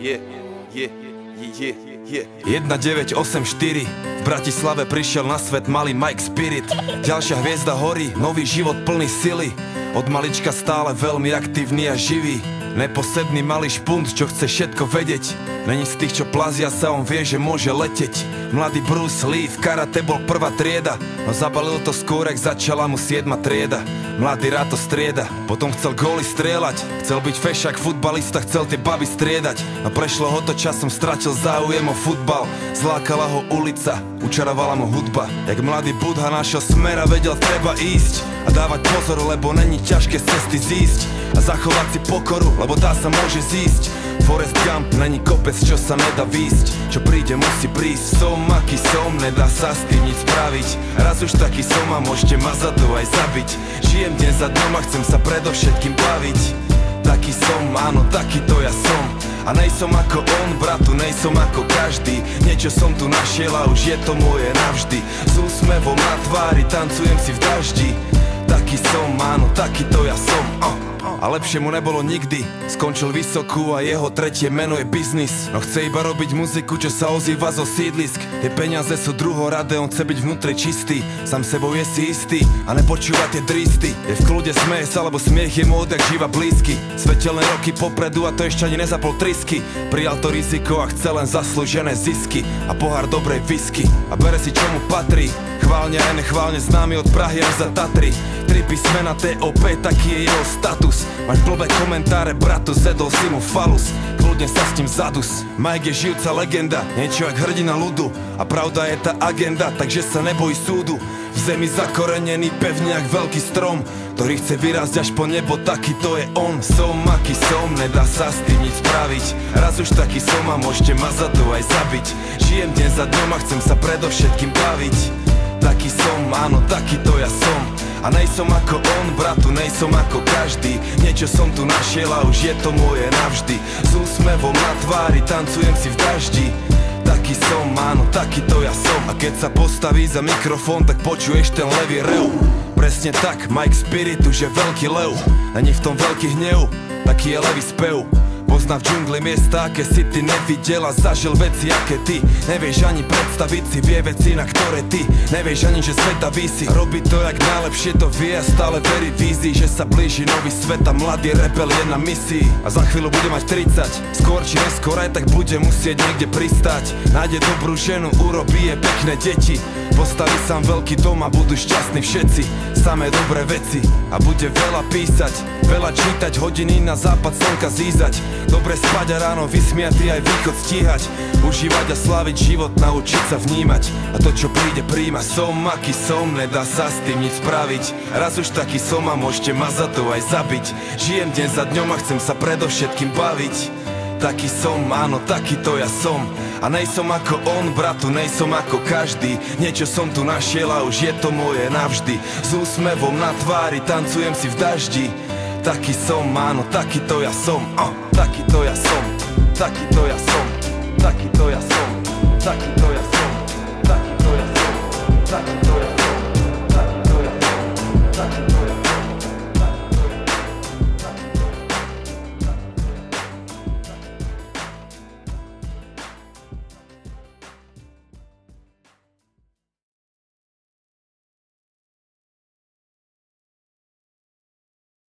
1984 v Bratislave prišiel na svet malý Mike Spirit. Ďalšia hviezda horí, nový život plný sily. Od malička stále veľmi aktívny a živý. Neposedný malý špunt, čo chce všetko vedieť. Není z tých, čo plazia sa, on vie, že môže leteť. Mladý Bruce Lee v karate bol prvá trieda, no zabalil to skôr, ak začala mu 7. trieda. Mladý rád to strieda, potom chcel góly strieľať. Chcel byť fešák, futbalista, chcel tie baby striedať. No prešlo ho to časom, stratil záujem o futbal. Zlákala ho ulica, učarovala mu hudba. Jak mladý Budha našiel smer a vedel, treba ísť a dávať pozor, lebo není ťažké z cesty zísť. A zachovať si pokoru, lebo tá sa môže zísť. Forrest Gump není kopec, čo sa nedá výsť. Čo príde, musí prísť. Som, aký som, nedá sa s tým nič spraviť. Raz už taký som a môžete ma za to aj zabiť. Žijem deň za dňom a chcem sa predovšetkým baviť. Taký som, áno, takýto ja som. A nejsom ako on, bratu, nejsom ako každý. Niečo som tu našiel a už je to moje navždy. S úsmevom na tvári tancujem si v daždi. Taký som, áno, takýto ja som. A lepšie mu nebolo nikdy. Skončil vysokú a jeho tretie meno je biznis. No chce iba robiť muziku, čo sa ozýva zo sídlisk. Tie peniaze sú druhoradé, on chce byť vnútri čistý. Sám sebou je si istý a nepočúva tie dristy. Je v kľude, smeje sa, lebo smiech je mu odjak živa blízky. Svetelné roky popredu a to ešte ani nezapol trisky. Prijal to riziko a chce len zaslúžené zisky a pohár dobrej whisky. A bere si, čo mu patrí. Chválne aj nechválne známy od Prahy až za Tatry. 3 písmena TOP, taký je jeho status. Máš blbé komentáre, bratu, zedol si mu falus. Kľudne sa s tým zadus. Mike je žijúca legenda, niečo jak hrdina ľudu. A pravda je tá agenda, takže sa neboj súdu. V zemi zakorenený pevne jak veľký strom, ktorý chce vyrásť až po nebo, taký to je on. Som, aký som, nedá sa s tým nič spraviť. Raz už taký som a môžete ma za to aj zabiť. Žijem deň za dňom a chcem sa predovšetkým baviť. Taký som, áno, takýto ja som. A nejsom ako on, bratu, nejsom ako každý. Niečo som tu našiel a už je to moje navždy. S úsmevom na tvári tancujem si v daždi. Taký som, áno, takýto ja som. A keď sa postaví za mikrofón, tak počuješ ten levý rev. Presne tak, Mike Spirit už je veľký lev. Není v tom veľký hnev, taký je levý spev. Pozná v džungli miesta, aké si ty nevidel a zažil veci, aké ty nevieš ani predstaviť si, vie veci, na ktoré ty nevieš ani, že sveta visí. Robí to jak najlepšie to vie a stále verí vízii, že sa blíži nový svet a mladý rebel je na misii. A za chvíľu bude mať 30, skôr či neskôr aj tak bude musieť niekde pristať. Nájde dobrú ženu, urobí je pekné deti, postaví sám veľký dom a budú šťastní všetci. Samé dobré veci a bude veľa písať, veľa čítať, hodiny na západ slnka zízať. Dobre spať a ráno vysmiatý aj východ stíhať. Užívať a sláviť život, naučiť sa vnímať. A to, čo príde, príjma. Som, aký som, nedá sa s tým nič spraviť. Raz už taký som a môžete ma za to aj zabiť. Žijem deň za dňom a chcem sa predovšetkým baviť. Taký som, áno, takýto ja som. A nejsom ako on, bratu, nejsom ako každý. Niečo som tu našiel a už je to moje navždy. S úsmevom na tvári tancujem si v daždi. Taký som, áno, takýto ja som. Takýto ja som, takýto ja som, takýto ja som, takýto ja som, takýto ja som, takýto ja som.